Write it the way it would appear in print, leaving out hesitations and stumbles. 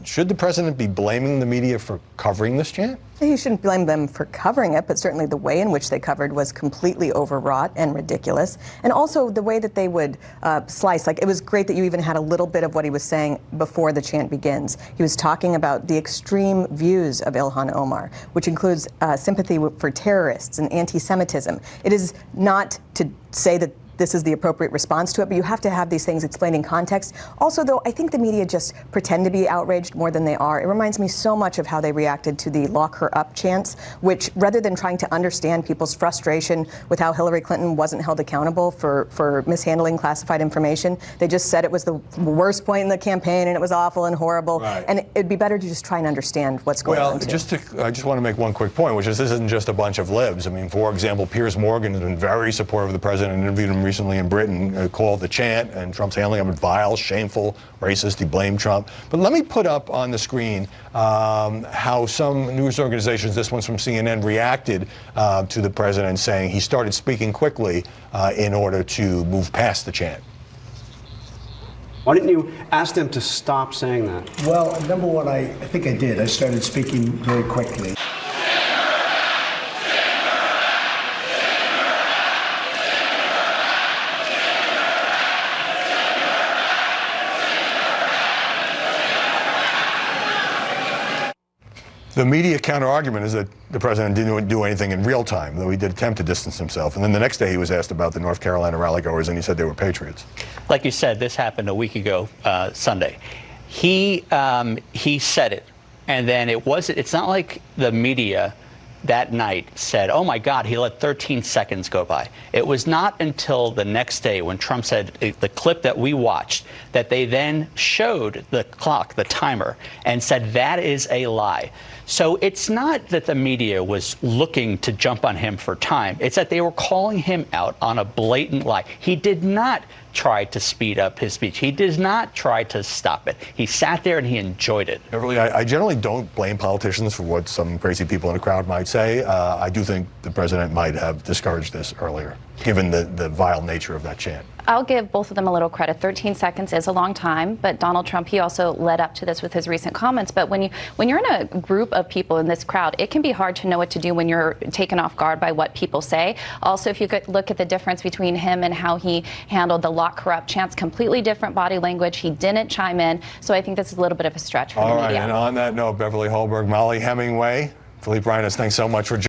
Should the president be blaming the media for covering this chant? He shouldn't blame them for covering it, but certainly the way in which they covered was completely overwrought and ridiculous. And also the way that they would slice. Like, it was great that you even had a little bit of what he was saying before the chant begins. He was talking about the extreme views of Ilhan Omar, which includes sympathy for terrorists and anti-Semitism. It is not to say that this is the appropriate response to it, but you have to have these things explained in context. Also, though, I think the media just pretend to be outraged more than they are. It reminds me so much of how they reacted to the lock her up chants, which, rather than trying to understand people's frustration with how Hillary Clinton wasn't held accountable for mishandling classified information, they just said it was the worst point in the campaign and it was awful and horrible. Right. And it'd be better to just try and understand what's going on. Well, I just want to make one quick point, which is this isn't just a bunch of libs. I mean, for example, Piers Morgan has been very supportive of the president and interviewed him recently in Britain, called the chant and Trump's handling of it vile, shameful, racist. He blamed Trump. But let me put up on the screen how some news organizations, this one's from CNN, reacted to the president saying he started speaking quickly in order to move past the chant. Why didn't you ask them to stop saying that? Well, number one, I think I did. I started speaking very quickly. The media counter-argument is that the president didn't do anything in real time, though he did attempt to distance himself. And then the next day he was asked about the North Carolina rally-goers, and he said they were patriots. Like you said, this happened a week ago, Sunday. He said it, and then it's not like the media that night said, oh my God, he let 13 seconds go by. It was not until the next day when Trump said the clip that we watched that they then showed the clock, the timer, and said that is a lie. So it's not that the media was looking to jump on him for time. It's that they were calling him out on a blatant lie. He did not try to speed up his speech. He did not try to stop it. He sat there and he enjoyed it. Beverly, I generally don't blame politicians for what some crazy people in a crowd might say. I do think the president might have discouraged this earlier, given the vile nature of that chant. I'll give both of them a little credit. 13 seconds is a long time, but Donald Trump, he also led up to this with his recent comments. But when you're in a group of people in this crowd, it can be hard to know what to do when you're taken off guard by what people say. Also, if you could look at the difference between him and how he handled the lock her up chants, completely different body language. He didn't chime in. So I think this is a little bit of a stretch for the media. All right, and on that note, Beverly Holberg, Molly Hemingway, Philippe Reines, thanks so much for joining us.